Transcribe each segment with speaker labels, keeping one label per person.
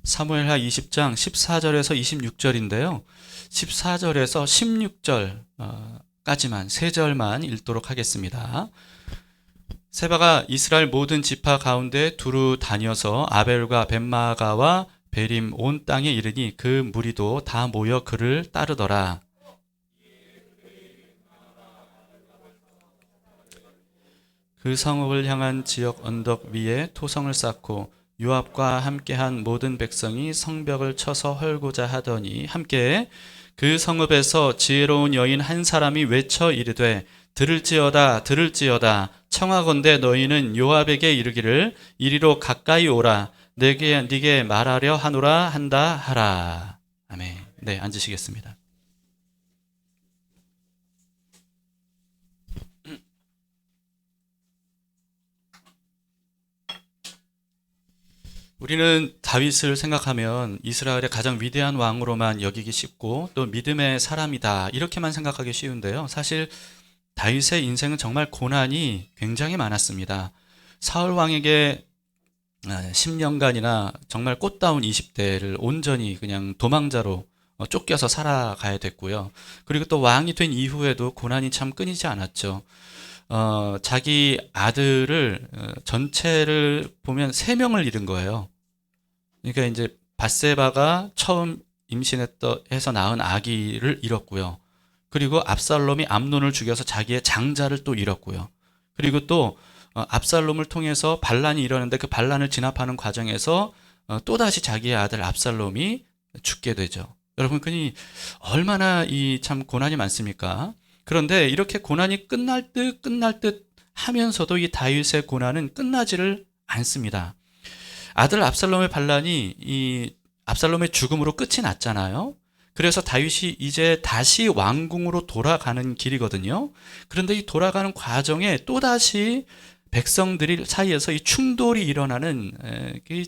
Speaker 1: 사무엘하 20장 14절에서 26절인데요. 14절에서 16절까지만 3절만 읽도록 하겠습니다. 세바가 이스라엘 모든 지파 가운데 두루 다녀서 아벨과 벳마가와 베림 온 땅에 이르니 그 무리도 다 모여 그를 따르더라. 그 성읍을 향한 지역 언덕 위에 토성을 쌓고 요압과 함께한 모든 백성이 성벽을 쳐서 헐고자 하더니 함께 그 성읍에서 지혜로운 여인 한 사람이 외쳐 이르되 들을지어다 들을지어다 청하건대 너희는 요압에게 이르기를 이리로 가까이 오라 네게 말하려 하노라 한다 하라. 아멘. 네, 앉으시겠습니다. 우리는 다윗을 생각하면 이스라엘의 가장 위대한 왕으로만 여기기 쉽고 또 믿음의 사람이다 이렇게만 생각하기 쉬운데요. 사실 다윗의 인생은 정말 고난이 굉장히 많았습니다. 사울 왕에게 10년간이나 정말 꽃다운 20대를 온전히 그냥 도망자로 쫓겨서 살아가야 됐고요. 그리고 또 왕이 된 이후에도 고난이 참 끊이지 않았죠. 자기 아들을 전체를 보면 3명을 잃은 거예요. 그러니까 이제 밧세바가 처음 임신해서 낳은 아기를 잃었고요. 그리고 압살롬이 암논을 죽여서 자기의 장자를 또 잃었고요. 그리고 또 압살롬을 통해서 반란이 일어났는데 그 반란을 진압하는 과정에서 또다시 자기의 아들 압살롬이 죽게 되죠. 여러분, 그니 얼마나 이 참 고난이 많습니까? 그런데 이렇게 고난이 끝날 듯 하면서도 이 다윗의 고난은 끝나지를 않습니다. 아들 압살롬의 반란이 이 압살롬의 죽음으로 끝이 났잖아요. 그래서 다윗이 이제 다시 왕궁으로 돌아가는 길이거든요. 그런데 이 돌아가는 과정에 또다시 백성들 사이에서 이 충돌이 일어나는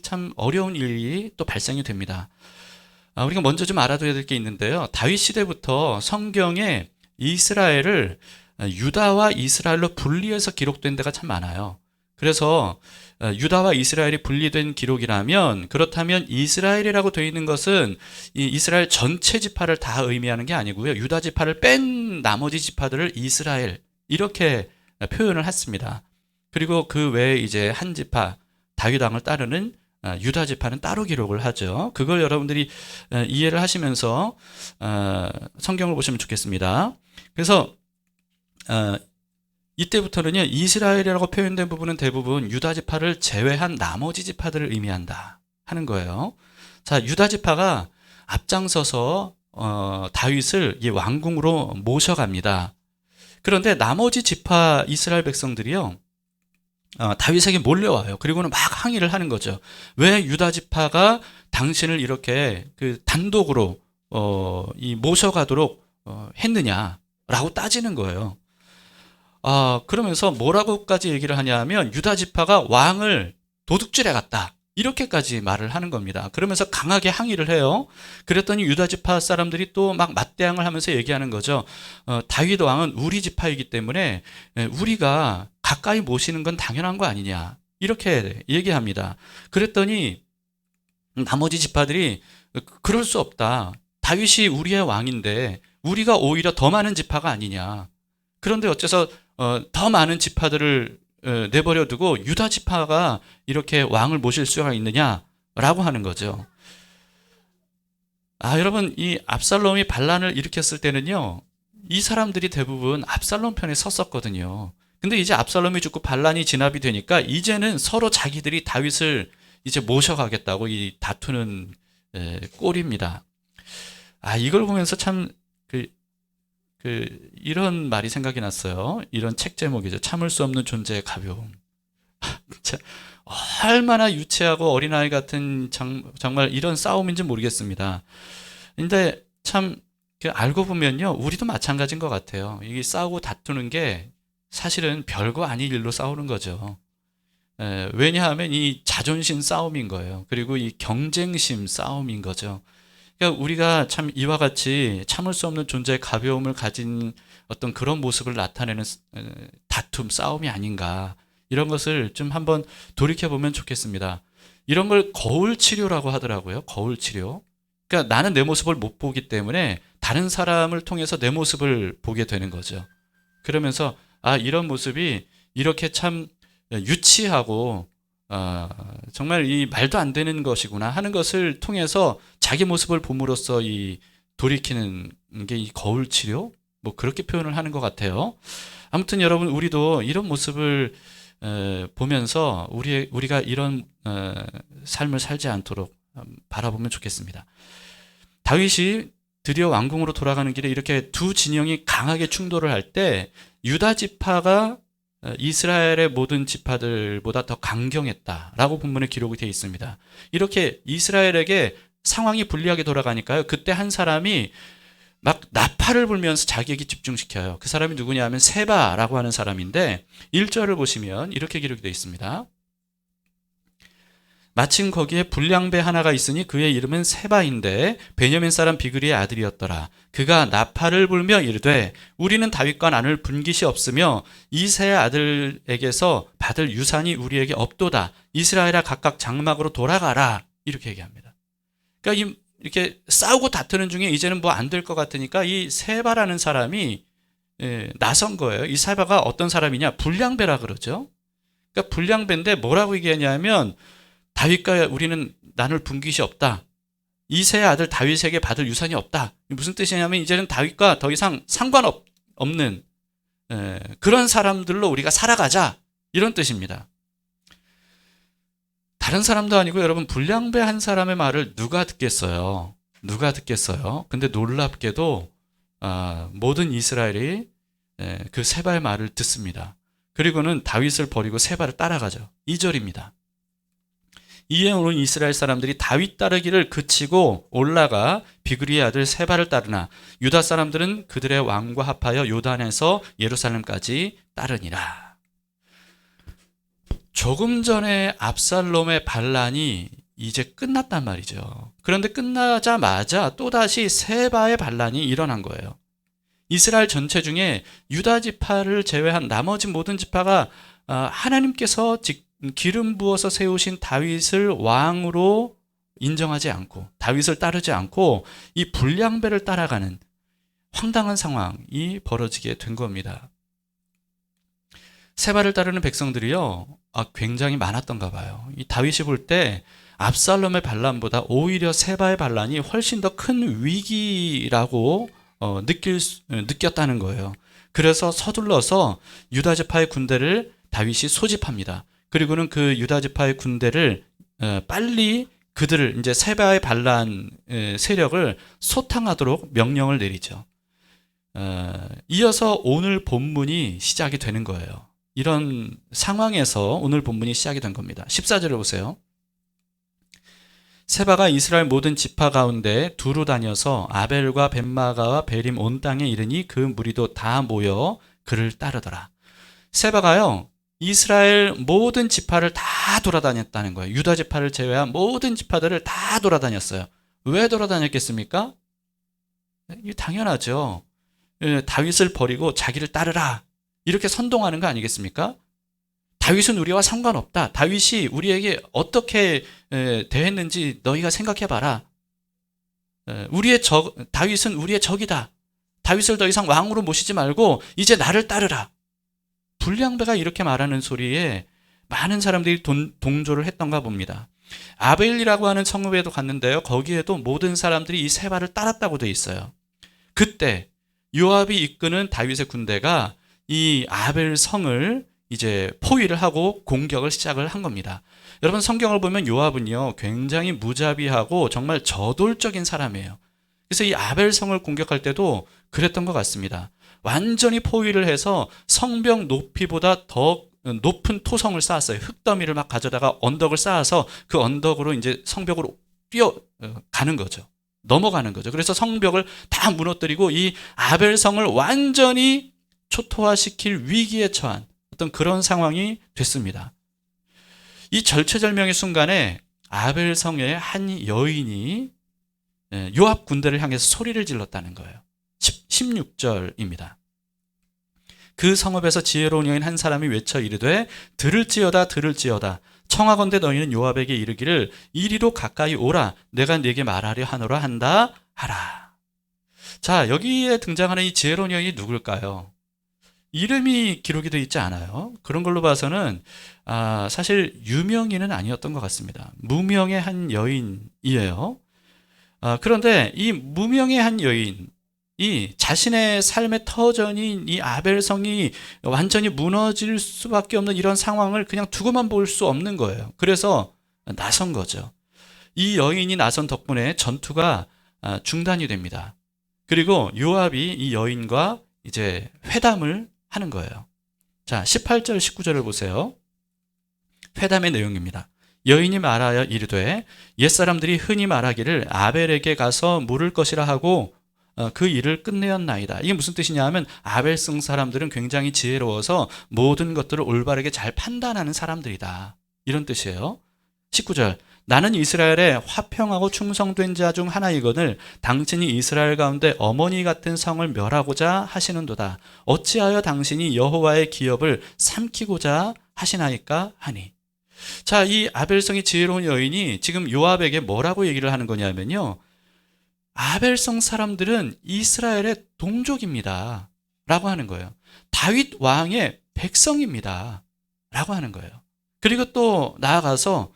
Speaker 1: 참 어려운 일이 또 발생이 됩니다. 우리가 먼저 좀 알아둬야 될 게 있는데요. 다윗 시대부터 성경에 이스라엘을 유다와 이스라엘로 분리해서 기록된 데가 참 많아요. 그래서 유다와 이스라엘이 분리된 기록이라면 그렇다면 이스라엘이라고 되어 있는 것은 이 이스라엘 전체 지파를 다 의미하는 게 아니고요. 유다 지파를 뺀 나머지 지파들을 이스라엘 이렇게 표현을 했습니다. 그리고 그 외에 이제 한 지파 다윗 왕을 따르는 유다 지파는 따로 기록을 하죠. 그걸 여러분들이 이해를 하시면서 성경을 보시면 좋겠습니다. 그래서 이때부터는요, 이스라엘이라고 표현된 부분은 대부분 유다 지파를 제외한 나머지 지파들을 의미한다 하는 거예요. 자, 유다 지파가 앞장서서 다윗을 이 왕궁으로 모셔갑니다. 그런데 나머지 지파 이스라엘 백성들이요, 다윗에게 몰려와요. 그리고는 막 항의를 하는 거죠. 왜 유다 지파가 당신을 이렇게 그 단독으로 이 모셔가도록 했느냐라고 따지는 거예요. 그러면서 뭐라고까지 얘기를 하냐면 유다 지파가 왕을 도둑질해 갔다. 이렇게까지 말을 하는 겁니다. 그러면서 강하게 항의를 해요. 그랬더니 유다 지파 사람들이 또 막 맞대항을 하면서 얘기하는 거죠. 다윗 왕은 우리 지파이기 때문에 우리가 가까이 모시는 건 당연한 거 아니냐. 이렇게 얘기합니다. 그랬더니 나머지 지파들이 그럴 수 없다. 다윗이 우리의 왕인데 우리가 오히려 더 많은 지파가 아니냐. 그런데 어째서 더 많은 지파들을 내버려 두고 유다 지파가 이렇게 왕을 모실 수가 있느냐라고 하는 거죠. 여러분, 이 압살롬이 반란을 일으켰을 때는요, 이 사람들이 대부분 압살롬 편에 섰었거든요. 근데 이제 압살롬이 죽고 반란이 진압이 되니까 이제는 서로 자기들이 다윗을 이제 모셔가겠다고 이 다투는 꼴입니다. 이걸 보면서 참 이런 말이 생각이 났어요. 이런 책 제목이죠. 참을 수 없는 존재의 가벼움. 얼마나 유치하고 어린아이 같은 정말 이런 싸움인지 모르겠습니다. 근데 참 알고 보면요, 우리도 마찬가지인 것 같아요. 이게 싸우고 다투는 게 사실은 별거 아닌 일로 싸우는 거죠. 왜냐하면 이 자존심 싸움인 거예요. 그리고 이 경쟁심 싸움인 거죠. 그러니까 우리가 참 이와 같이 참을 수 없는 존재의 가벼움을 가진 어떤 그런 모습을 나타내는 다툼, 싸움이 아닌가, 이런 것을 좀 한번 돌이켜보면 좋겠습니다. 이런 걸 거울 치료라고 하더라고요. 거울 치료. 그러니까 나는 내 모습을 못 보기 때문에 다른 사람을 통해서 내 모습을 보게 되는 거죠. 그러면서 이런 모습이 이렇게 참 유치하고 정말 이 말도 안 되는 것이구나 하는 것을 통해서 자기 모습을 봄으로써 이 돌이키는 게 이 거울 치료? 뭐 그렇게 표현을 하는 것 같아요. 아무튼 여러분, 우리도 이런 모습을 보면서 우리가 이런 삶을 살지 않도록 바라보면 좋겠습니다. 다윗이 드디어 왕궁으로 돌아가는 길에 이렇게 두 진영이 강하게 충돌을 할 때 유다 지파가 이스라엘의 모든 지파들보다 더 강경했다라고 본문에 기록이 되어 있습니다. 이렇게 이스라엘에게 상황이 불리하게 돌아가니까요. 그때 한 사람이 막 나팔을 불면서 자기에게 집중시켜요. 그 사람이 누구냐 하면 세바라고 하는 사람인데 1절을 보시면 이렇게 기록이 되어 있습니다. 마침 거기에 불량배 하나가 있으니 그의 이름은 세바인데 베냐민 사람 비그리의 아들이었더라. 그가 나팔을 불며 이르되 우리는 다윗과 나눌 분깃이 없으며 이새의 아들에게서 받을 유산이 우리에게 없도다. 이스라엘아 각각 장막으로 돌아가라. 이렇게 얘기합니다. 그러니까 이렇게 싸우고 다투는 중에 이제는 뭐 안 될 것 같으니까 이 세바라는 사람이 나선 거예요. 이 세바가 어떤 사람이냐? 불량배라 그러죠. 그러니까 불량배인데 뭐라고 얘기하냐면 다윗과 우리는 나눌 분깃이 없다. 이새의 아들 다윗에게 받을 유산이 없다. 무슨 뜻이냐면 이제는 다윗과 더 이상 상관없는 그런 사람들로 우리가 살아가자. 이런 뜻입니다. 다른 사람도 아니고 여러분, 불량배 한 사람의 말을 누가 듣겠어요? 누가 듣겠어요? 근데 놀랍게도 모든 이스라엘이 그 세바의 말을 듣습니다. 그리고는 다윗을 버리고 세바를 따라가죠. 2절입니다. 이에 오는 이스라엘 사람들이 다윗 따르기를 그치고 올라가 비그리의 아들 세바를 따르나 유다 사람들은 그들의 왕과 합하여 요단에서 예루살렘까지 따르니라. 조금 전에 압살롬의 반란이 이제 끝났단 말이죠. 그런데 끝나자마자 또다시 세바의 반란이 일어난 거예요. 이스라엘 전체 중에 유다 지파를 제외한 나머지 모든 지파가 하나님께서 기름 부어서 세우신 다윗을 왕으로 인정하지 않고 다윗을 따르지 않고 이 불량배를 따라가는 황당한 상황이 벌어지게 된 겁니다. 세바를 따르는 백성들이요, 굉장히 많았던가 봐요. 이 다윗이 볼 때 압살롬의 반란보다 오히려 세바의 반란이 훨씬 더 큰 위기라고 느꼈다는 거예요. 그래서 서둘러서 유다 지파의 군대를 다윗이 소집합니다. 그리고는 그 유다 지파의 군대를 빨리 그들을 이제 세바의 반란 세력을 소탕하도록 명령을 내리죠. 이어서 오늘 본문이 시작이 되는 거예요. 이런 상황에서 오늘 본문이 시작이 된 겁니다. 14절을 보세요. 세바가 이스라엘 모든 지파 가운데 두루 다녀서 아벨과 벳마가와 베림 온 땅에 이르니 그 무리도 다 모여 그를 따르더라. 세바가요, 이스라엘 모든 지파를 다 돌아다녔다는 거예요. 유다 지파를 제외한 모든 지파들을 다 돌아다녔어요. 왜 돌아다녔겠습니까? 이게 당연하죠. 다윗을 버리고 자기를 따르라. 이렇게 선동하는 거 아니겠습니까? 다윗은 우리와 상관없다. 다윗이 우리에게 어떻게 대했는지 너희가 생각해봐라. 다윗은 우리의 적이다. 다윗을 더 이상 왕으로 모시지 말고 이제 나를 따르라. 불량배가 이렇게 말하는 소리에 많은 사람들이 동조를 했던가 봅니다. 아벨이라고 하는 성읍에도 갔는데요. 거기에도 모든 사람들이 이 세바를 따랐다고 돼 있어요. 그때 요압이 이끄는 다윗의 군대가 이 아벨 성을 이제 포위를 하고 공격을 시작을 한 겁니다. 여러분, 성경을 보면 요압은요, 굉장히 무자비하고 정말 저돌적인 사람이에요. 그래서 이 아벨 성을 공격할 때도 그랬던 것 같습니다. 완전히 포위를 해서 성벽 높이보다 더 높은 토성을 쌓았어요. 흙더미를 막 가져다가 언덕을 쌓아서 그 언덕으로 이제 성벽으로 뛰어가는 거죠. 넘어가는 거죠. 그래서 성벽을 다 무너뜨리고 이 아벨성을 완전히 초토화시킬 위기에 처한 어떤 그런 상황이 됐습니다. 이 절체절명의 순간에 아벨성의 한 여인이 요압 군대를 향해서 소리를 질렀다는 거예요. 16절입니다. 그 성읍에서 지혜로운 여인 한 사람이 외쳐 이르되 들을지어다 들을지어다 청하건대 너희는 요압에게 이르기를 이리로 가까이 오라 내가 네게 말하려 하노라 한다 하라. 자, 여기에 등장하는 이 지혜로운 여인이 누굴까요? 이름이 기록이 되어 있지 않아요. 그런 걸로 봐서는 사실 유명인은 아니었던 것 같습니다. 무명의 한 여인이에요. 그런데 이 무명의 한 여인이 자신의 삶의 터전인 이 아벨성이 완전히 무너질 수밖에 없는 이런 상황을 그냥 두고만 볼 수 없는 거예요. 그래서 나선 거죠. 이 여인이 나선 덕분에 전투가 중단이 됩니다. 그리고 요압이 이 여인과 이제 회담을 하는 거예요. 자, 18절 19절을 보세요. 회담의 내용입니다. 여인이 말하여 이르되 옛사람들이 흔히 말하기를 아벨에게 가서 물을 것이라 하고 그 일을 끝내었나이다. 이게 무슨 뜻이냐 하면 아벨성 사람들은 굉장히 지혜로워서 모든 것들을 올바르게 잘 판단하는 사람들이다. 이런 뜻이에요. 19절 나는 이스라엘의 화평하고 충성된 자 중 하나이거늘 당신이 이스라엘 가운데 어머니 같은 성을 멸하고자 하시는도다. 어찌하여 당신이 여호와의 기업을 삼키고자 하시나이까 하니. 자, 이 아벨성의 지혜로운 여인이 지금 요압에게 뭐라고 얘기를 하는 거냐면요. 아벨성 사람들은 이스라엘의 동족입니다. 라고 하는 거예요. 다윗 왕의 백성입니다. 라고 하는 거예요. 그리고 또 나아가서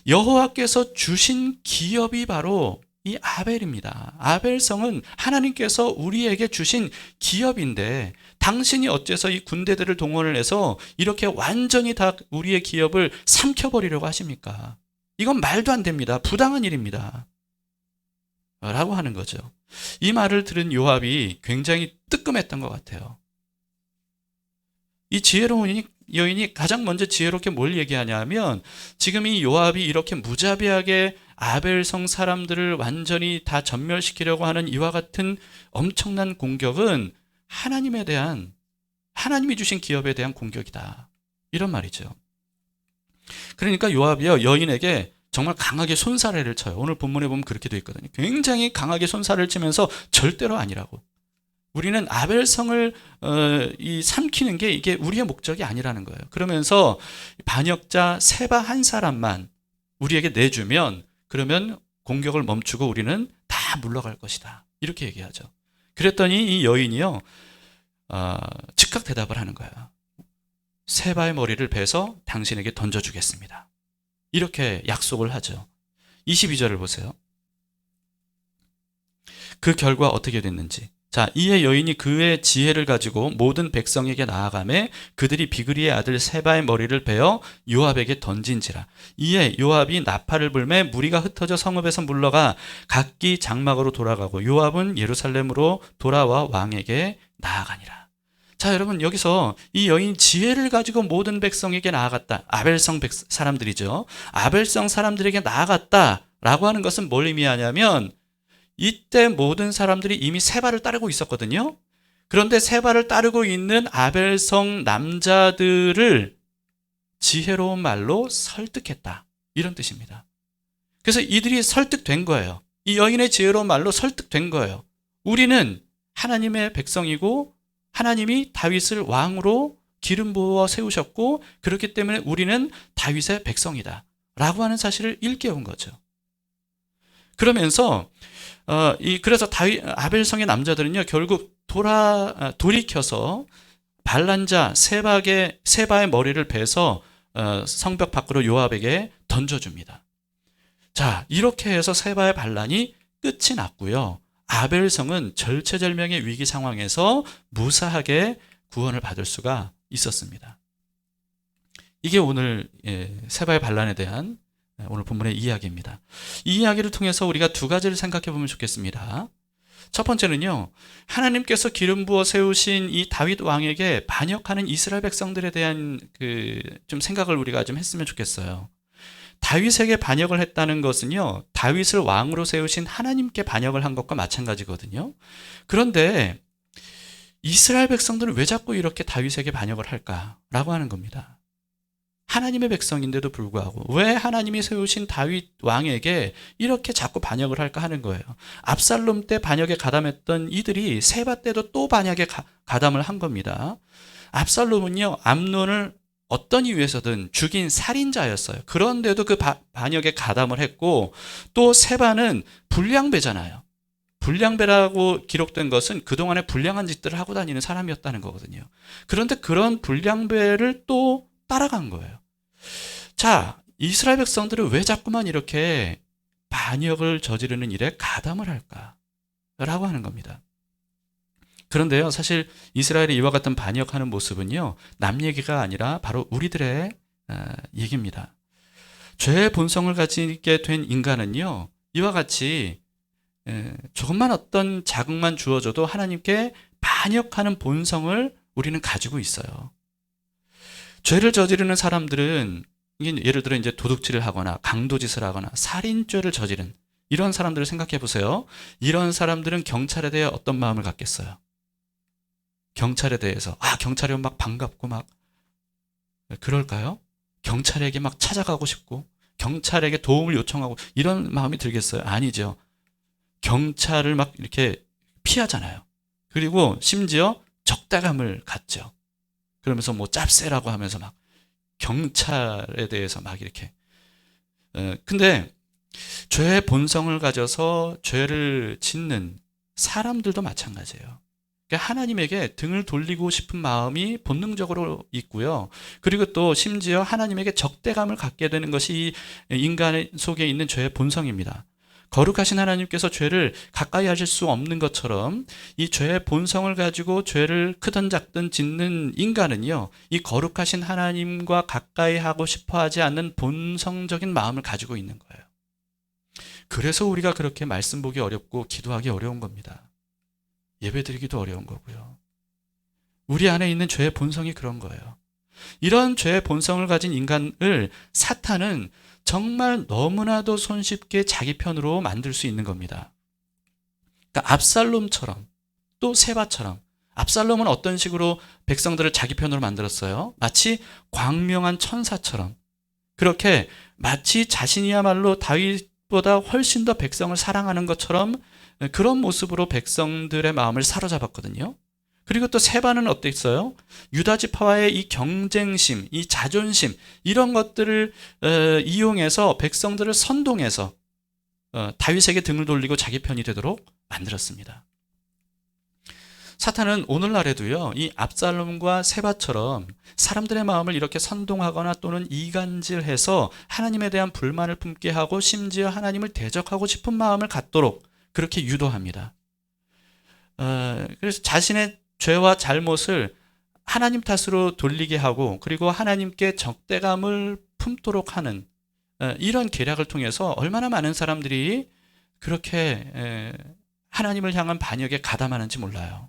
Speaker 1: 여호와께서 주신 기업이 바로 이 아벨입니다. 아벨성은 하나님께서 우리에게 주신 기업인데 당신이 어째서 이 군대들을 동원을 해서 이렇게 완전히 다 우리의 기업을 삼켜버리려고 하십니까? 이건 말도 안 됩니다. 부당한 일입니다. 라고 하는 거죠. 이 말을 들은 요압이 굉장히 뜨끔했던 것 같아요. 이 지혜로운 여인이 가장 먼저 지혜롭게 뭘 얘기하냐면 지금 이 요압이 이렇게 무자비하게 아벨성 사람들을 완전히 다 전멸시키려고 하는 이와 같은 엄청난 공격은 하나님에 대한, 하나님이 주신 기업에 대한 공격이다. 이런 말이죠. 그러니까 요압이요, 여인에게 정말 강하게 손사래를 쳐요. 오늘 본문에 보면 그렇게 되어 있거든요. 굉장히 강하게 손사래를 치면서 절대로 아니라고. 우리는 아벨성을 삼키는 게 이게 우리의 목적이 아니라는 거예요. 그러면서 반역자 세바 한 사람만 우리에게 내주면 그러면 공격을 멈추고 우리는 다 물러갈 것이다. 이렇게 얘기하죠. 그랬더니 이 여인이요, 즉각 대답을 하는 거예요. 세바의 머리를 베서 당신에게 던져주겠습니다. 이렇게 약속을 하죠. 22절을 보세요. 그 결과 어떻게 됐는지. 자, 이에 여인이 그의 지혜를 가지고 모든 백성에게 나아가매 그들이 비그리의 아들 세바의 머리를 베어 요압에게 던진지라. 이에 요압이 나팔을 불매 무리가 흩어져 성읍에서 물러가 각기 장막으로 돌아가고 요압은 예루살렘으로 돌아와 왕에게 나아가니라. 자, 여러분, 여기서 이 여인 지혜를 가지고 모든 백성에게 나아갔다. 아벨성 사람들이죠. 아벨성 사람들에게 나아갔다라고 하는 것은 뭘 의미하냐면 이때 모든 사람들이 이미 세바를 따르고 있었거든요. 그런데 세바를 따르고 있는 아벨성 남자들을 지혜로운 말로 설득했다. 이런 뜻입니다. 그래서 이들이 설득된 거예요. 이 여인의 지혜로운 말로 설득된 거예요. 우리는 하나님의 백성이고 하나님이 다윗을 왕으로 기름 부어 세우셨고 그렇기 때문에 우리는 다윗의 백성이다. 라고 하는 사실을 일깨운 거죠. 그러면서 그래서 아벨성의 남자들은요, 결국 돌이켜서 반란자 세바의 머리를 베서 성벽 밖으로 요압에게 던져줍니다. 자, 이렇게 해서 세바의 반란이 끝이 났고요. 아벨성은 절체절명의 위기 상황에서 무사하게 구원을 받을 수가 있었습니다. 이게 오늘 세바의 반란에 대한 오늘 본문의 이야기입니다. 이 이야기를 통해서 우리가 두 가지를 생각해 보면 좋겠습니다. 첫 번째는요, 하나님께서 기름 부어 세우신 이 다윗 왕에게 반역하는 이스라엘 백성들에 대한 좀 생각을 우리가 좀 했으면 좋겠어요. 다윗에게 반역을 했다는 것은요, 다윗을 왕으로 세우신 하나님께 반역을 한 것과 마찬가지거든요. 그런데 이스라엘 백성들은 왜 자꾸 이렇게 다윗에게 반역을 할까라고 하는 겁니다. 하나님의 백성인데도 불구하고 왜 하나님이 세우신 다윗 왕에게 이렇게 자꾸 반역을 할까 하는 거예요. 압살롬 때 반역에 가담했던 이들이 세바 때도 또 반역에 가담을 한 겁니다. 압살롬은요, 암논을 어떤 이유에서든 죽인 살인자였어요. 그런데도 그 반역에 가담을 했고, 또 세바는 불량배잖아요. 불량배라고 기록된 것은 그동안에 불량한 짓들을 하고 다니는 사람이었다는 거거든요. 그런데 그런 불량배를 또 따라간 거예요. 자, 이스라엘 백성들은 왜 자꾸만 이렇게 반역을 저지르는 일에 가담을 할까? 라고 하는 겁니다. 그런데요, 사실 이스라엘이 이와 같은 반역하는 모습은요, 남 얘기가 아니라 바로 우리들의 얘기입니다. 죄의 본성을 가지게 된 인간은요, 이와 같이 조금만 어떤 자극만 주어져도 하나님께 반역하는 본성을 우리는 가지고 있어요. 죄를 저지르는 사람들은 예를 들어 이제 도둑질을 하거나 강도짓을 하거나 살인죄를 저지른 이런 사람들을 생각해 보세요. 이런 사람들은 경찰에 대해 어떤 마음을 갖겠어요? 경찰에 대해서 경찰이 막 반갑고 막 그럴까요? 경찰에게 막 찾아가고 싶고 경찰에게 도움을 요청하고 이런 마음이 들겠어요? 아니죠. 경찰을 막 이렇게 피하잖아요. 그리고 심지어 적대감을 갖죠. 그러면서 뭐 짭새라고 하면서 막 경찰에 대해서 막 이렇게. 근데 죄의 본성을 가져서 죄를 짓는 사람들도 마찬가지예요. 그러니까 하나님에게 등을 돌리고 싶은 마음이 본능적으로 있고요. 그리고 또 심지어 하나님에게 적대감을 갖게 되는 것이 인간 속에 있는 죄의 본성입니다. 거룩하신 하나님께서 죄를 가까이 하실 수 없는 것처럼 이 죄의 본성을 가지고 죄를 크든 작든 짓는 인간은요, 이 거룩하신 하나님과 가까이 하고 싶어 하지 않는 본성적인 마음을 가지고 있는 거예요. 그래서 우리가 그렇게 말씀 보기 어렵고 기도하기 어려운 겁니다. 예배드리기도 어려운 거고요. 우리 안에 있는 죄의 본성이 그런 거예요. 이런 죄의 본성을 가진 인간을 사탄은 정말 너무나도 손쉽게 자기 편으로 만들 수 있는 겁니다. 그러니까 압살롬처럼 또 세바처럼 압살롬은 어떤 식으로 백성들을 자기 편으로 만들었어요? 마치 광명한 천사처럼 그렇게 마치 자신이야말로 다윗보다 훨씬 더 백성을 사랑하는 것처럼 그런 모습으로 백성들의 마음을 사로잡았거든요. 그리고 또 세바는 어땠어요? 유다 지파와의 이 경쟁심, 이 자존심 이런 것들을 이용해서 백성들을 선동해서 다윗에게 등을 돌리고 자기 편이 되도록 만들었습니다. 사탄은 오늘날에도요, 이 압살롬과 세바처럼 사람들의 마음을 이렇게 선동하거나 또는 이간질해서 하나님에 대한 불만을 품게 하고 심지어 하나님을 대적하고 싶은 마음을 갖도록 그렇게 유도합니다. 그래서 자신의 죄와 잘못을 하나님 탓으로 돌리게 하고 그리고 하나님께 적대감을 품도록 하는 이런 계략을 통해서 얼마나 많은 사람들이 그렇게 하나님을 향한 반역에 가담하는지 몰라요.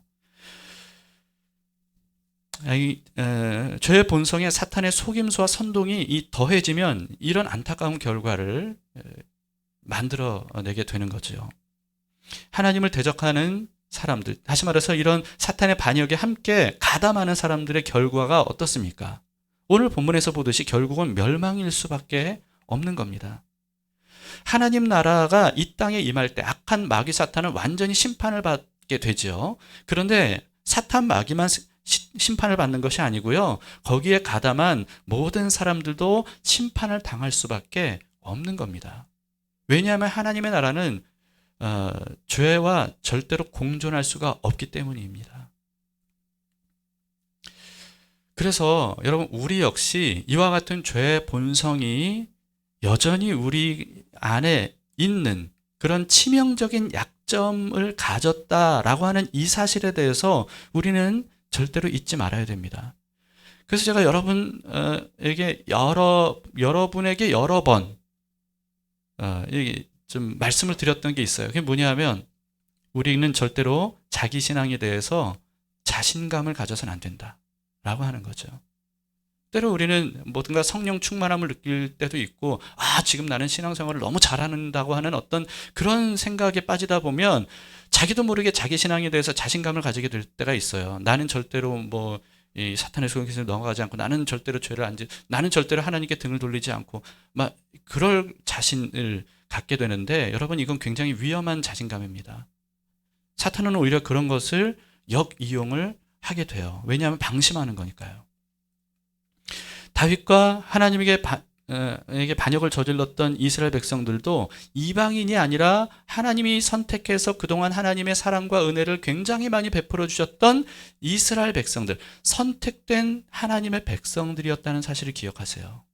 Speaker 1: 죄의 본성에 사탄의 속임수와 선동이 더해지면 이런 안타까운 결과를 만들어내게 되는 거죠. 하나님을 대적하는 사람들, 다시 말해서 이런 사탄의 반역에 함께 가담하는 사람들의 결과가 어떻습니까? 오늘 본문에서 보듯이 결국은 멸망일 수밖에 없는 겁니다. 하나님 나라가 이 땅에 임할 때 악한 마귀 사탄은 완전히 심판을 받게 되죠. 그런데 사탄 마귀만 심판을 받는 것이 아니고요. 거기에 가담한 모든 사람들도 심판을 당할 수밖에 없는 겁니다. 왜냐하면 하나님의 나라는 죄와 절대로 공존할 수가 없기 때문입니다. 그래서 여러분 우리 역시 이와 같은 죄의 본성이 여전히 우리 안에 있는 그런 치명적인 약점을 가졌다라고 하는 이 사실에 대해서 우리는 절대로 잊지 말아야 됩니다. 그래서 제가 여러분에게 여러분에게 여러 번 좀 말씀을 드렸던 게 있어요. 그게 뭐냐면 우리는 절대로 자기 신앙에 대해서 자신감을 가져서는 안 된다라고 하는 거죠. 때로 우리는 뭐든가 성령 충만함을 느낄 때도 있고 지금 나는 신앙생활을 너무 잘한다고 하는 어떤 그런 생각에 빠지다 보면 자기도 모르게 자기 신앙에 대해서 자신감을 가지게 될 때가 있어요. 나는 절대로 이 사탄의 속임수에 넘어가지 않고 나는 절대로 나는 절대로 하나님께 등을 돌리지 않고 막 그럴 자신을 갖게 되는데 여러분 이건 굉장히 위험한 자신감입니다. 사탄은 오히려 그런 것을 역이용을 하게 돼요. 왜냐하면 방심하는 거니까요. 다윗과 하나님에게 반역을 저질렀던 이스라엘 백성들도 이방인이 아니라 하나님이 선택해서 그동안 하나님의 사랑과 은혜를 굉장히 많이 베풀어 주셨던 이스라엘 백성들, 선택된 하나님의 백성들이었다는 사실을 기억하세요.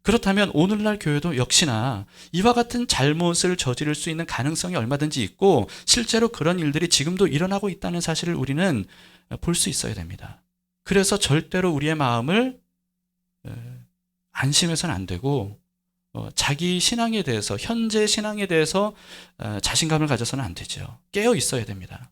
Speaker 1: 그렇다면 오늘날 교회도 역시나 이와 같은 잘못을 저지를 수 있는 가능성이 얼마든지 있고 실제로 그런 일들이 지금도 일어나고 있다는 사실을 우리는 볼 수 있어야 됩니다. 그래서 절대로 우리의 마음을 안심해서는 안 되고 자기 신앙에 대해서, 현재 신앙에 대해서 자신감을 가져서는 안 되죠. 깨어 있어야 됩니다.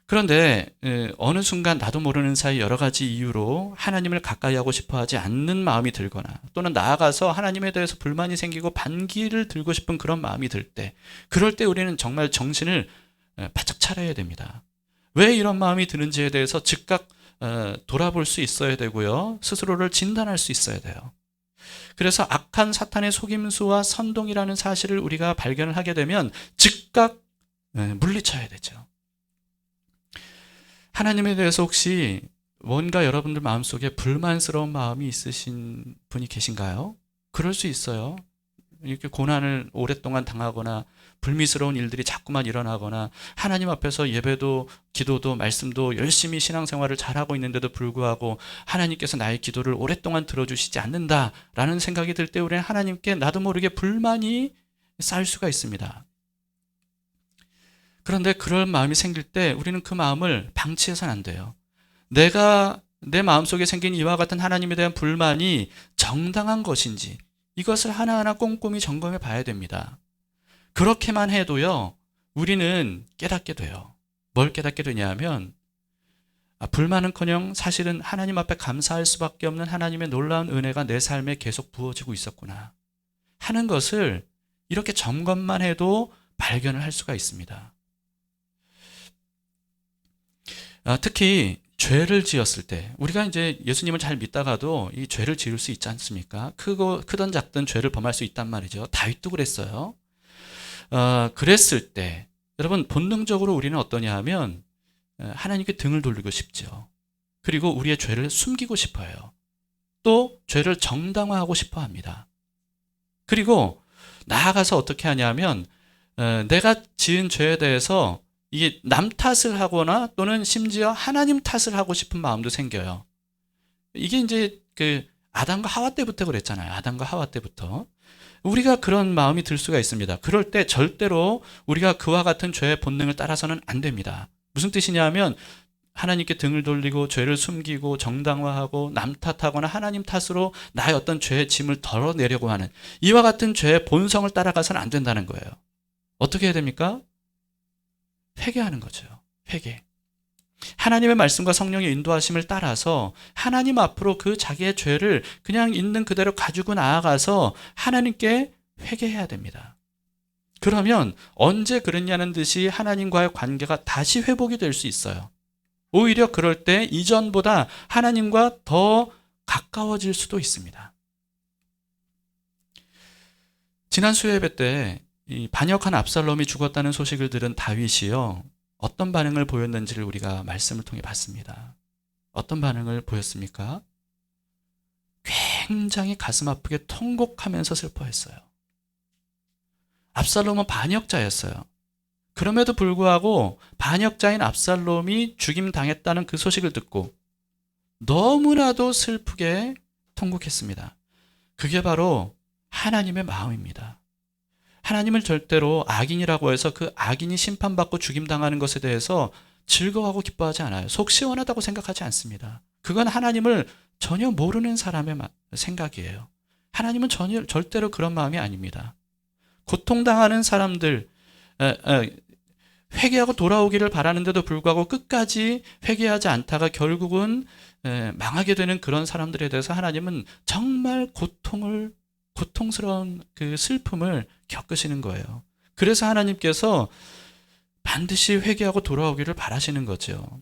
Speaker 1: 그런데 어느 순간 나도 모르는 사이 여러 가지 이유로 하나님을 가까이 하고 싶어 하지 않는 마음이 들거나 또는 나아가서 하나님에 대해서 불만이 생기고 반기를 들고 싶은 그런 마음이 들 때, 그럴 때 우리는 정말 정신을 바짝 차려야 됩니다. 왜 이런 마음이 드는지에 대해서 즉각 돌아볼 수 있어야 되고요. 스스로를 진단할 수 있어야 돼요. 그래서 악한 사탄의 속임수와 선동이라는 사실을 우리가 발견을 하게 되면 즉각 물리쳐야 되죠. 하나님에 대해서 혹시 뭔가 여러분들 마음속에 불만스러운 마음이 있으신 분이 계신가요? 그럴 수 있어요. 이렇게 고난을 오랫동안 당하거나 불미스러운 일들이 자꾸만 일어나거나 하나님 앞에서 예배도 기도도 말씀도 열심히 신앙생활을 잘하고 있는데도 불구하고 하나님께서 나의 기도를 오랫동안 들어주시지 않는다라는 생각이 들 때 우리는 하나님께 나도 모르게 불만이 쌓일 수가 있습니다. 그런데 그런 마음이 생길 때 우리는 그 마음을 방치해서는 안 돼요. 내 마음속에 생긴 이와 같은 하나님에 대한 불만이 정당한 것인지 이것을 하나하나 꼼꼼히 점검해 봐야 됩니다. 그렇게만 해도요, 우리는 깨닫게 돼요. 뭘 깨닫게 되냐면 불만은커녕 사실은 하나님 앞에 감사할 수밖에 없는 하나님의 놀라운 은혜가 내 삶에 계속 부어지고 있었구나 하는 것을 이렇게 점검만 해도 발견을 할 수가 있습니다. 특히 죄를 지었을 때 우리가 이제 예수님을 잘 믿다가도 이 죄를 지을 수 있지 않습니까? 크든 작든 죄를 범할 수 있단 말이죠. 다윗도 그랬어요. 그랬을 때 여러분 본능적으로 우리는 어떠냐 하면 하나님께 등을 돌리고 싶죠. 그리고 우리의 죄를 숨기고 싶어요. 또 죄를 정당화하고 싶어 합니다. 그리고 나아가서 어떻게 하냐면 내가 지은 죄에 대해서 이게 남 탓을 하거나 또는 심지어 하나님 탓을 하고 싶은 마음도 생겨요. 이게 이제 그 아담과 하와 때부터 그랬잖아요. 아담과 하와 때부터. 우리가 그런 마음이 들 수가 있습니다. 그럴 때 절대로 우리가 그와 같은 죄의 본능을 따라서는 안 됩니다. 무슨 뜻이냐 하면 하나님께 등을 돌리고 죄를 숨기고 정당화하고 남 탓하거나 하나님 탓으로 나의 어떤 죄의 짐을 덜어내려고 하는 이와 같은 죄의 본성을 따라가서는 안 된다는 거예요. 어떻게 해야 됩니까? 회개하는 거죠. 회개. 하나님의 말씀과 성령의 인도하심을 따라서 하나님 앞으로 그 자기의 죄를 그냥 있는 그대로 가지고 나아가서 하나님께 회개해야 됩니다. 그러면 언제 그랬냐는 듯이 하나님과의 관계가 다시 회복이 될 수 있어요. 오히려 그럴 때 이전보다 하나님과 더 가까워질 수도 있습니다. 지난 수요예배 때 이 반역한 압살롬이 죽었다는 소식을 들은 다윗이요, 어떤 반응을 보였는지를 우리가 말씀을 통해 봤습니다. 어떤 반응을 보였습니까? 굉장히 가슴 아프게 통곡하면서 슬퍼했어요. 압살롬은 반역자였어요. 그럼에도 불구하고 반역자인 압살롬이 죽임당했다는 그 소식을 듣고 너무나도 슬프게 통곡했습니다. 그게 바로 하나님의 마음입니다. 하나님을 절대로 악인이라고 해서 그 악인이 심판받고 죽임당하는 것에 대해서 즐거워하고 기뻐하지 않아요. 속 시원하다고 생각하지 않습니다. 그건 하나님을 전혀 모르는 사람의 생각이에요. 하나님은 절대로 그런 마음이 아닙니다. 고통당하는 사람들, 회개하고 돌아오기를 바라는데도 불구하고 끝까지 회개하지 않다가 결국은 망하게 되는 그런 사람들에 대해서 하나님은 정말 고통스러운 그 슬픔을 겪으시는 거예요. 그래서 하나님께서 반드시 회개하고 돌아오기를 바라시는 거죠.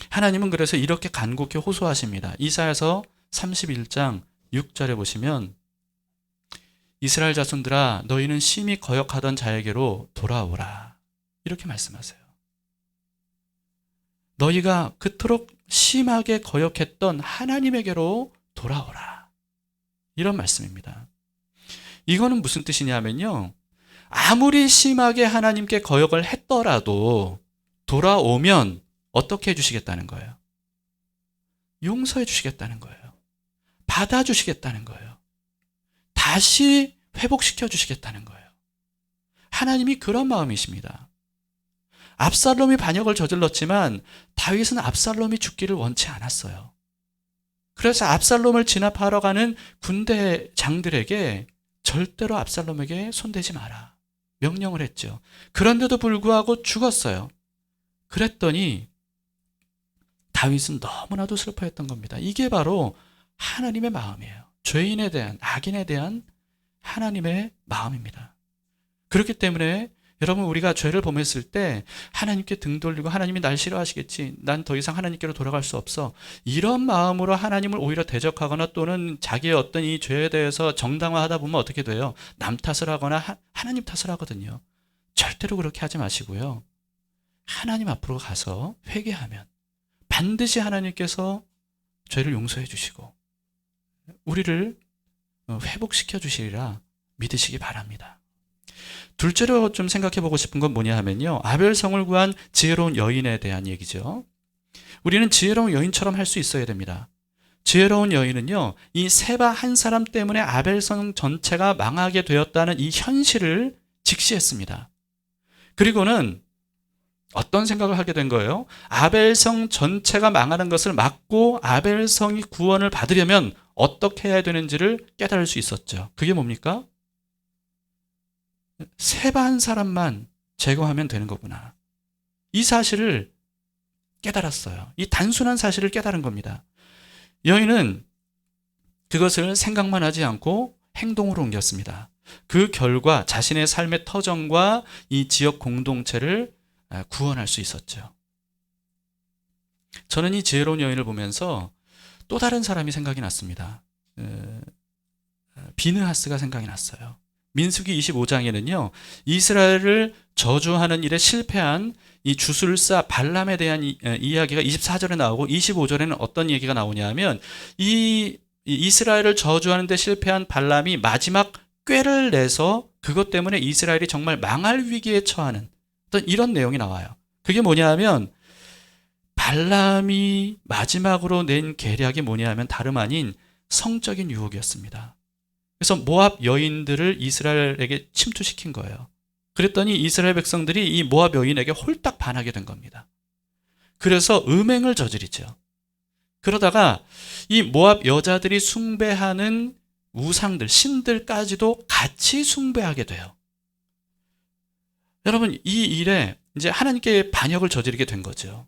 Speaker 1: 하나님은 그래서 이렇게 간곡히 호소하십니다. 이사야서 31장 6절에 보시면 이스라엘 자손들아 너희는 심히 거역하던 자에게로 돌아오라 이렇게 말씀하세요. 너희가 그토록 심하게 거역했던 하나님에게로 돌아오라. 이런 말씀입니다. 이거는 무슨 뜻이냐면요, 아무리 심하게 하나님께 거역을 했더라도 돌아오면 어떻게 해주시겠다는 거예요? 용서해 주시겠다는 거예요. 받아주시겠다는 거예요. 다시 회복시켜 주시겠다는 거예요. 하나님이 그런 마음이십니다. 압살롬이 반역을 저질렀지만 다윗은 압살롬이 죽기를 원치 않았어요. 그래서 압살롬을 진압하러 가는 군대장들에게 절대로 압살롬에게 손대지 마라 명령을 했죠. 그런데도 불구하고 죽었어요. 그랬더니 다윗은 너무나도 슬퍼했던 겁니다. 이게 바로 하나님의 마음이에요. 죄인에 대한, 악인에 대한 하나님의 마음입니다. 그렇기 때문에 여러분, 우리가 죄를 범했을 때 하나님께 등 돌리고 하나님이 날 싫어하시겠지, 난 더 이상 하나님께로 돌아갈 수 없어, 이런 마음으로 하나님을 오히려 대적하거나 또는 자기의 어떤 이 죄에 대해서 정당화하다 보면 어떻게 돼요? 남 탓을 하거나 하나님 탓을 하거든요. 절대로 그렇게 하지 마시고요, 하나님 앞으로 가서 회개하면 반드시 하나님께서 죄를 용서해 주시고 우리를 회복시켜 주시리라 믿으시기 바랍니다. 둘째로 좀 생각해 보고 싶은 건 뭐냐 하면요, 아벨성을 구한 지혜로운 여인에 대한 얘기죠. 우리는 지혜로운 여인처럼 할 수 있어야 됩니다. 지혜로운 여인은요, 이 세바 한 사람 때문에 아벨성 전체가 망하게 되었다는 이 현실을 직시했습니다. 그리고는 어떤 생각을 하게 된 거예요? 아벨성 전체가 망하는 것을 막고 아벨성이 구원을 받으려면 어떻게 해야 되는지를 깨달을 수 있었죠. 그게 뭡니까? 세바 한 사람만 제거하면 되는 거구나. 이 사실을 깨달았어요. 이 단순한 사실을 깨달은 겁니다. 여인은 그것을 생각만 하지 않고 행동으로 옮겼습니다. 그 결과 자신의 삶의 터전과 이 지역 공동체를 구원할 수 있었죠. 저는 이 지혜로운 여인을 보면서 또 다른 사람이 생각이 났습니다. 비느하스가 생각이 났어요. 민수기 25장에는요, 이스라엘을 저주하는 일에 실패한 이 주술사 발람에 대한 이야기가 24절에 나오고 25절에는 어떤 얘기가 나오냐면, 이 이스라엘을 저주하는 데 실패한 발람이 마지막 꾀를 내서 그것 때문에 이스라엘이 정말 망할 위기에 처하는 어떤 이런 내용이 나와요. 그게 뭐냐 하면, 발람이 마지막으로 낸 계략이 뭐냐 하면 다름 아닌 성적인 유혹이었습니다. 그래서 모압 여인들을 이스라엘에게 침투시킨 거예요. 그랬더니 이스라엘 백성들이 이 모압 여인에게 홀딱 반하게 된 겁니다. 그래서 음행을 저지르죠. 그러다가 이 모압 여자들이 숭배하는 우상들, 신들까지도 같이 숭배하게 돼요. 여러분, 이 일에 이제 하나님께 반역을 저지르게 된 거죠.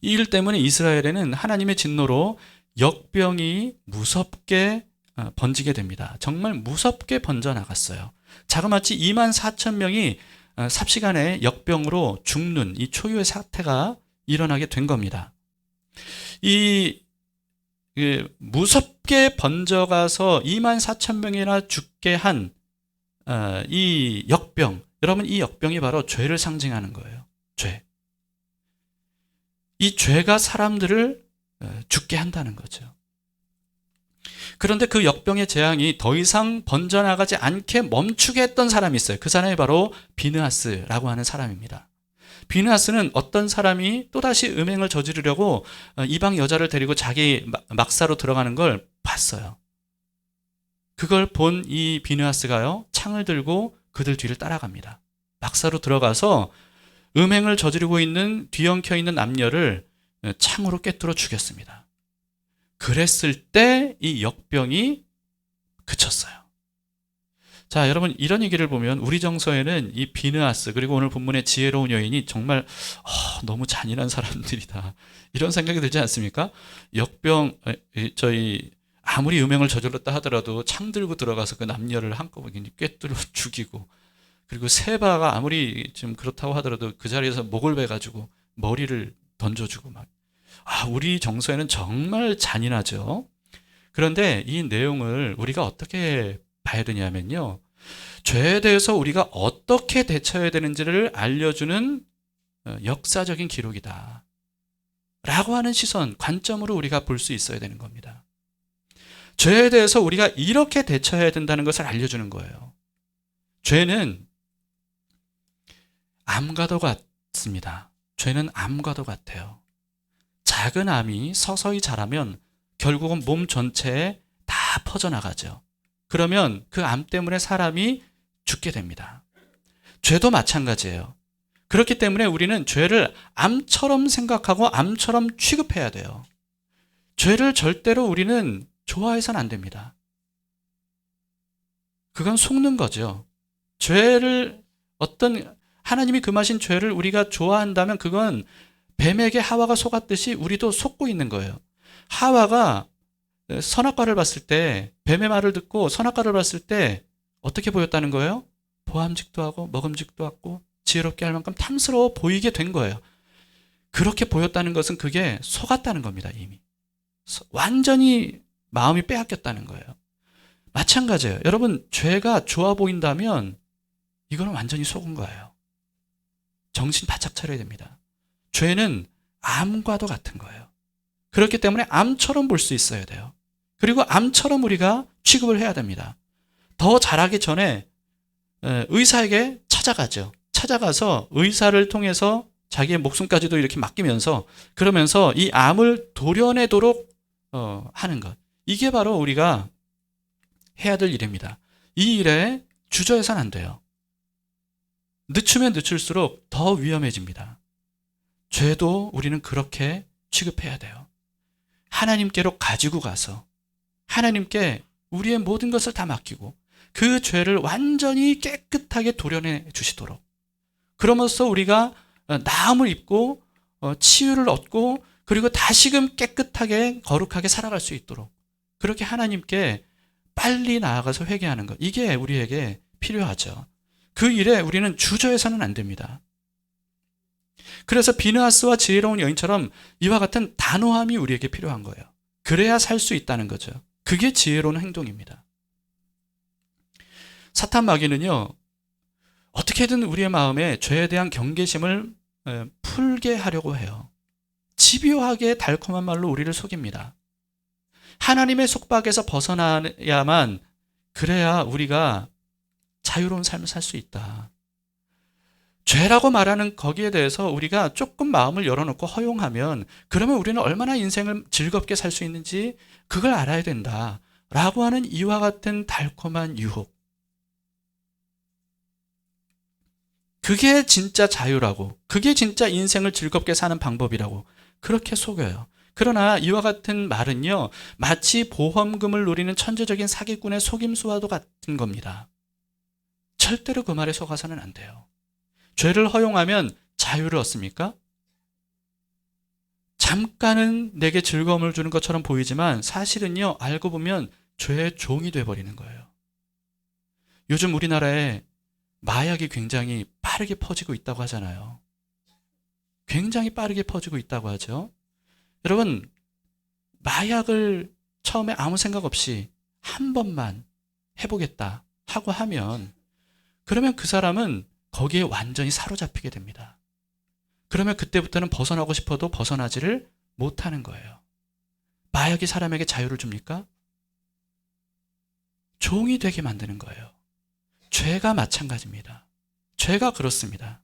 Speaker 1: 이 일 때문에 이스라엘에는 하나님의 진노로 역병이 무섭게 번지게 됩니다. 정말 무섭게 번져나갔어요. 자그마치 24,000명이 삽시간에 역병으로 죽는 이 초유의 사태가 일어나게 된 겁니다. 이 무섭게 번져가서 24,000명이나 죽게 한 이 역병, 여러분, 이 역병이 바로 죄를 상징하는 거예요. 죄. 이 죄가 사람들을 죽게 한다는 거죠. 그런데 그 역병의 재앙이 더 이상 번져나가지 않게 멈추게 했던 사람이 있어요. 그 사람이 바로 비느하스라고 하는 사람입니다. 비느하스는 어떤 사람이 또다시 음행을 저지르려고 이방 여자를 데리고 자기 막사로 들어가는 걸 봤어요. 그걸 본 이 비느하스가요, 창을 들고 그들 뒤를 따라갑니다. 막사로 들어가서 음행을 저지르고 있는 뒤엉켜 있는 남녀를 창으로 꿰뚫어 죽였습니다. 그랬을 때 이 역병이 그쳤어요. 자, 여러분, 이런 얘기를 보면 우리 정서에는 이 비느하스 그리고 오늘 본문의 지혜로운 여인이 정말 너무 잔인한 사람들이다, 이런 생각이 들지 않습니까? 역병, 저희 아무리 음행을 저질렀다 하더라도 창 들고 들어가서 그 남녀를 한꺼번에 꿰뚫어 죽이고, 그리고 세바가 아무리 좀 그렇다고 하더라도 그 자리에서 목을 베가지고 머리를 던져주고 막. 우리 정서에는 정말 잔인하죠. 그런데 이 내용을 우리가 어떻게 봐야 되냐면요, 죄에 대해서 우리가 어떻게 대처해야 되는지를 알려주는 역사적인 기록이다, 라고 하는 시선, 관점으로 우리가 볼 수 있어야 되는 겁니다. 죄에 대해서 우리가 이렇게 대처해야 된다는 것을 알려주는 거예요. 죄는 암과도 같습니다. 죄는 암과도 같아요. 작은 암이 서서히 자라면 결국은 몸 전체에 다 퍼져나가죠. 그러면 그 암 때문에 사람이 죽게 됩니다. 죄도 마찬가지예요. 그렇기 때문에 우리는 죄를 암처럼 생각하고 암처럼 취급해야 돼요. 죄를 절대로 우리는 좋아해서는 안 됩니다. 그건 속는 거죠. 죄를 하나님이 금하신 죄를 우리가 좋아한다면 그건 뱀에게 하와가 속았듯이 우리도 속고 있는 거예요. 하와가 선악과를 봤을 때, 뱀의 말을 듣고 선악과를 봤을 때 어떻게 보였다는 거예요? 보암직도 하고 먹음직도 하고 지혜롭게 할 만큼 탐스러워 보이게 된 거예요. 그렇게 보였다는 것은 그게 속았다는 겁니다. 이미 완전히 마음이 빼앗겼다는 거예요. 마찬가지예요. 여러분, 죄가 좋아 보인다면 이거는 완전히 속은 거예요. 정신 바짝 차려야 됩니다. 죄는 암과도 같은 거예요. 그렇기 때문에 암처럼 볼 수 있어야 돼요. 그리고 암처럼 우리가 취급을 해야 됩니다. 더 잘하기 전에 의사에게 찾아가죠. 찾아가서 의사를 통해서 자기의 목숨까지도 이렇게 맡기면서, 그러면서 이 암을 도려내도록 하는 것. 이게 바로 우리가 해야 될 일입니다. 이 일에 주저해서는 안 돼요. 늦추면 늦출수록 더 위험해집니다. 죄도 우리는 그렇게 취급해야 돼요. 하나님께로 가지고 가서 하나님께 우리의 모든 것을 다 맡기고 그 죄를 완전히 깨끗하게 도려내 주시도록, 그러면서 우리가 나음을 입고 치유를 얻고 그리고 다시금 깨끗하게 거룩하게 살아갈 수 있도록 그렇게 하나님께 빨리 나아가서 회개하는 것, 이게 우리에게 필요하죠. 그 일에 우리는 주저해서는 안 됩니다. 그래서 비느하스와 지혜로운 여인처럼 이와 같은 단호함이 우리에게 필요한 거예요. 그래야 살 수 있다는 거죠. 그게 지혜로운 행동입니다. 사탄 마귀는요, 어떻게든 우리의 마음에 죄에 대한 경계심을 풀게 하려고 해요. 집요하게 달콤한 말로 우리를 속입니다. 하나님의 속박에서 벗어나야만, 그래야 우리가 자유로운 삶을 살 수 있다. 죄라고 말하는 거기에 대해서 우리가 조금 마음을 열어놓고 허용하면, 그러면 우리는 얼마나 인생을 즐겁게 살 수 있는지 그걸 알아야 된다 라고 하는 이와 같은 달콤한 유혹, 그게 진짜 자유라고, 그게 진짜 인생을 즐겁게 사는 방법이라고 그렇게 속여요. 그러나 이와 같은 말은요, 마치 보험금을 노리는 천재적인 사기꾼의 속임수와도 같은 겁니다. 절대로 그 말에 속아서는 안 돼요. 죄를 허용하면 자유를 얻습니까? 잠깐은 내게 즐거움을 주는 것처럼 보이지만 사실은요, 알고 보면 죄의 종이 돼버리는 거예요. 요즘 우리나라에 마약이 굉장히 빠르게 퍼지고 있다고 하잖아요. 굉장히 빠르게 퍼지고 있다고 하죠. 여러분, 마약을 처음에 아무 생각 없이 한 번만 해보겠다 하고 하면, 그러면 그 사람은 거기에 완전히 사로잡히게 됩니다. 그러면 그때부터는 벗어나고 싶어도 벗어나지를 못하는 거예요. 마약이 사람에게 자유를 줍니까? 종이 되게 만드는 거예요. 죄가 마찬가지입니다. 죄가 그렇습니다.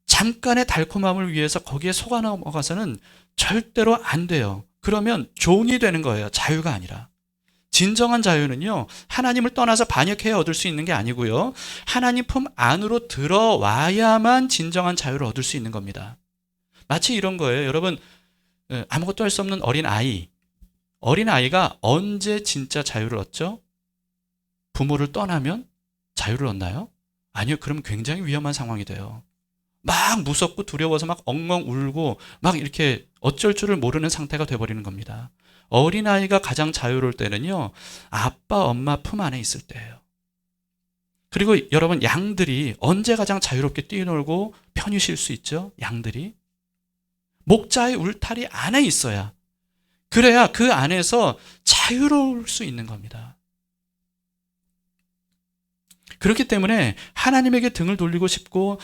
Speaker 1: 잠깐의 달콤함을 위해서 거기에 속아 넘어가서는 절대로 안 돼요. 그러면 종이 되는 거예요. 자유가 아니라. 진정한 자유는요, 하나님을 떠나서 반역해야 얻을 수 있는 게 아니고요, 하나님 품 안으로 들어와야만 진정한 자유를 얻을 수 있는 겁니다. 마치 이런 거예요. 여러분, 아무것도 할 수 없는 어린아이가 언제 진짜 자유를 얻죠? 부모를 떠나면 자유를 얻나요? 아니요. 그럼 굉장히 위험한 상황이 돼요. 막 무섭고 두려워서 막 엉엉 울고 막 이렇게 어쩔 줄을 모르는 상태가 돼버리는 겁니다. 어린아이가 가장 자유로울 때는요, 아빠, 엄마 품 안에 있을 때예요. 그리고 여러분, 양들이 언제 가장 자유롭게 뛰놀고 편히 쉴 수 있죠? 양들이 목자의 울타리 안에 있어야, 그래야 그 안에서 자유로울 수 있는 겁니다. 그렇기 때문에 하나님에게 등을 돌리고 싶고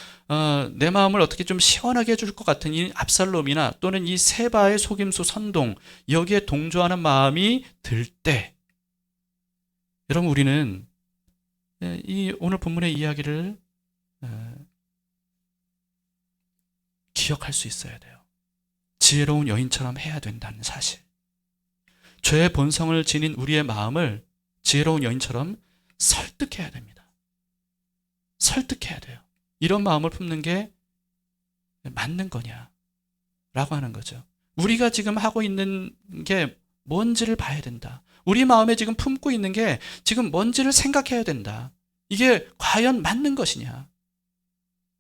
Speaker 1: 내 마음을 어떻게 좀 시원하게 해줄 것 같은 이 압살롬이나 또는 이 세바의 속임수 선동, 여기에 동조하는 마음이 들 때, 여러분 우리는 이 오늘 본문의 이야기를 기억할 수 있어야 돼요. 지혜로운 여인처럼 해야 된다는 사실. 죄의 본성을 지닌 우리의 마음을 지혜로운 여인처럼 설득해야 됩니다. 설득해야 돼요. 이런 마음을 품는 게 맞는 거냐? 라고 하는 거죠. 우리가 지금 하고 있는 게 뭔지를 봐야 된다. 우리 마음에 지금 품고 있는 게 지금 뭔지를 생각해야 된다. 이게 과연 맞는 것이냐?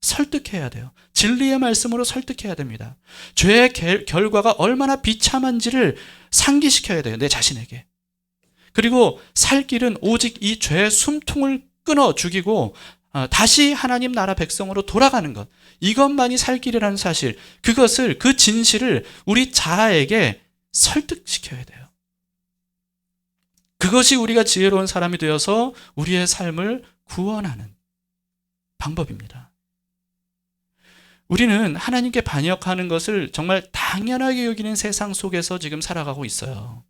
Speaker 1: 설득해야 돼요. 진리의 말씀으로 설득해야 됩니다. 죄의 결과가 얼마나 비참한지를 상기시켜야 돼요. 내 자신에게. 그리고 살 길은 오직 이 죄의 숨통을 끊어 죽이고 다시 하나님 나라 백성으로 돌아가는 것. 이것만이 살 길이라는 사실. 그것을, 그 진실을 우리 자아에게 설득시켜야 돼요. 그것이 우리가 지혜로운 사람이 되어서 우리의 삶을 구원하는 방법입니다. 우리는 하나님께 반역하는 것을 정말 당연하게 여기는 세상 속에서 지금 살아가고 있어요.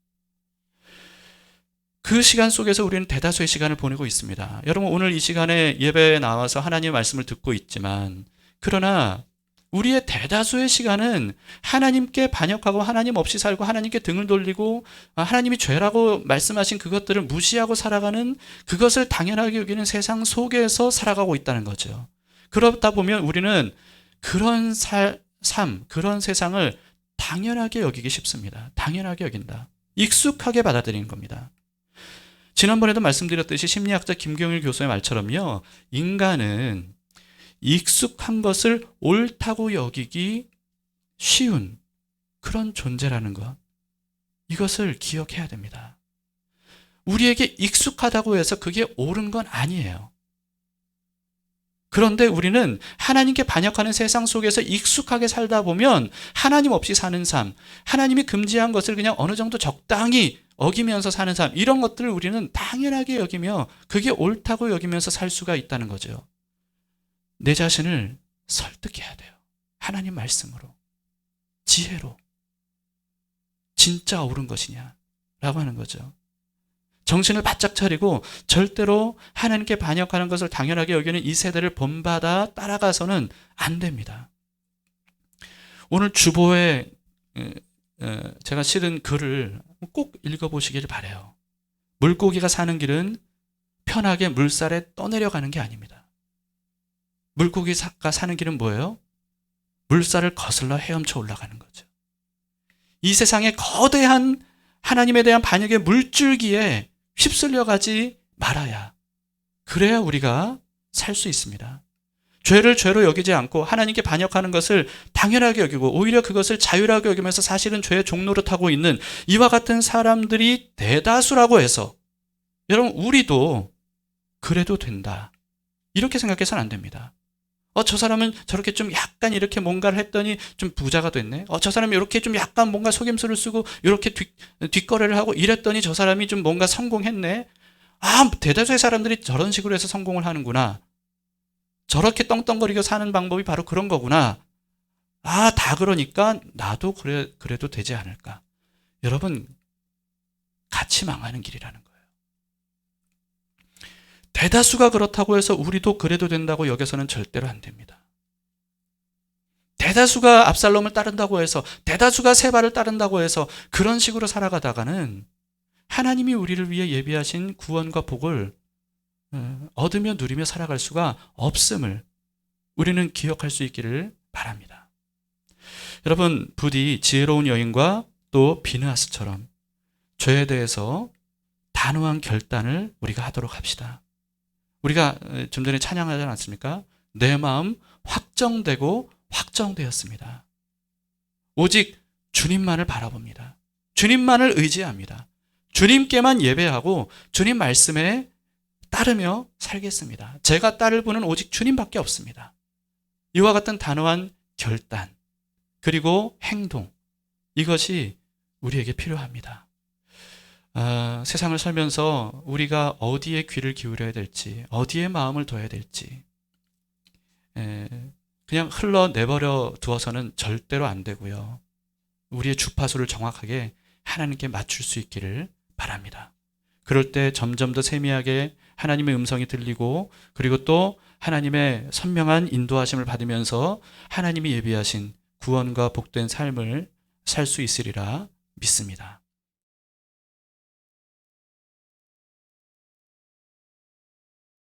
Speaker 1: 그 시간 속에서 우리는 대다수의 시간을 보내고 있습니다. 여러분 오늘 이 시간에 예배에 나와서 하나님의 말씀을 듣고 있지만, 그러나 우리의 대다수의 시간은 하나님께 반역하고 하나님 없이 살고 하나님께 등을 돌리고 하나님이 죄라고 말씀하신 그것들을 무시하고 살아가는, 그것을 당연하게 여기는 세상 속에서 살아가고 있다는 거죠. 그러다 보면 우리는 그런 삶, 그런 세상을 당연하게 여기기 쉽습니다. 당연하게 여긴다. 익숙하게 받아들이는 겁니다. 지난번에도 말씀드렸듯이 심리학자 김경일 교수의 말처럼요, 인간은 익숙한 것을 옳다고 여기기 쉬운 그런 존재라는 것, 이것을 기억해야 됩니다. 우리에게 익숙하다고 해서 그게 옳은 건 아니에요. 그런데 우리는 하나님께 반역하는 세상 속에서 익숙하게 살다 보면 하나님 없이 사는 삶, 하나님이 금지한 것을 그냥 어느 정도 적당히 어기면서 사는 삶, 이런 것들을 우리는 당연하게 여기며 그게 옳다고 여기면서 살 수가 있다는 거죠. 내 자신을 설득해야 돼요. 하나님 말씀으로, 지혜로. 진짜 옳은 것이냐? 라고 하는 거죠. 정신을 바짝 차리고 절대로 하나님께 반역하는 것을 당연하게 여기는 이 세대를 본받아 따라가서는 안 됩니다. 오늘 주보에 제가 실은 글을 꼭 읽어보시길 바라요. 물고기가 사는 길은 편하게 물살에 떠내려가는 게 아닙니다. 물고기가 사는 길은 뭐예요? 물살을 거슬러 헤엄쳐 올라가는 거죠. 이 세상의 거대한 하나님에 대한 반역의 물줄기에 휩쓸려 가지 말아야, 그래야 우리가 살 수 있습니다. 죄를 죄로 여기지 않고 하나님께 반역하는 것을 당연하게 여기고 오히려 그것을 자유라고 여기면서 사실은 죄의 종로를 타고 있는 이와 같은 사람들이 대다수라고 해서 여러분 우리도 그래도 된다, 이렇게 생각해서는 안 됩니다. 저 사람은 저렇게 좀 약간 이렇게 뭔가를 했더니 좀 부자가 됐네. 저 사람이 이렇게 좀 약간 뭔가 속임수를 쓰고 이렇게 뒷거래를 하고 이랬더니 저 사람이 좀 뭔가 성공했네. 대다수의 사람들이 저런 식으로 해서 성공을 하는구나. 저렇게 떵떵거리고 사는 방법이 바로 그런 거구나. 다 그러니까 나도 그래도 되지 않을까. 여러분, 같이 망하는 길이라는 거예요. 대다수가 그렇다고 해서 우리도 그래도 된다고 여겨서는 절대로 안 됩니다. 대다수가 압살롬을 따른다고 해서, 대다수가 세바를 따른다고 해서 그런 식으로 살아가다가는 하나님이 우리를 위해 예비하신 구원과 복을 얻으며 누리며 살아갈 수가 없음을 우리는 기억할 수 있기를 바랍니다. 여러분, 부디 지혜로운 여인과 또 비느하스처럼 죄에 대해서 단호한 결단을 우리가 하도록 합시다. 우리가 좀 전에 찬양하지 않았습니까? 내 마음 확정되고 확정되었습니다. 오직 주님만을 바라봅니다. 주님만을 의지합니다. 주님께만 예배하고 주님 말씀에 따르며 살겠습니다. 제가 따를 분은 오직 주님밖에 없습니다. 이와 같은 단호한 결단, 그리고 행동, 이것이 우리에게 필요합니다. 세상을 살면서 우리가 어디에 귀를 기울여야 될지, 어디에 마음을 둬야 될지, 그냥 흘러내버려 두어서는 절대로 안 되고요. 우리의 주파수를 정확하게 하나님께 맞출 수 있기를 바랍니다. 그럴 때 점점 더 세미하게 하나님의 음성이 들리고, 그리고 또 하나님의 선명한 인도하심을 받으면서 하나님이 예비하신 구원과 복된 삶을 살 수 있으리라 믿습니다.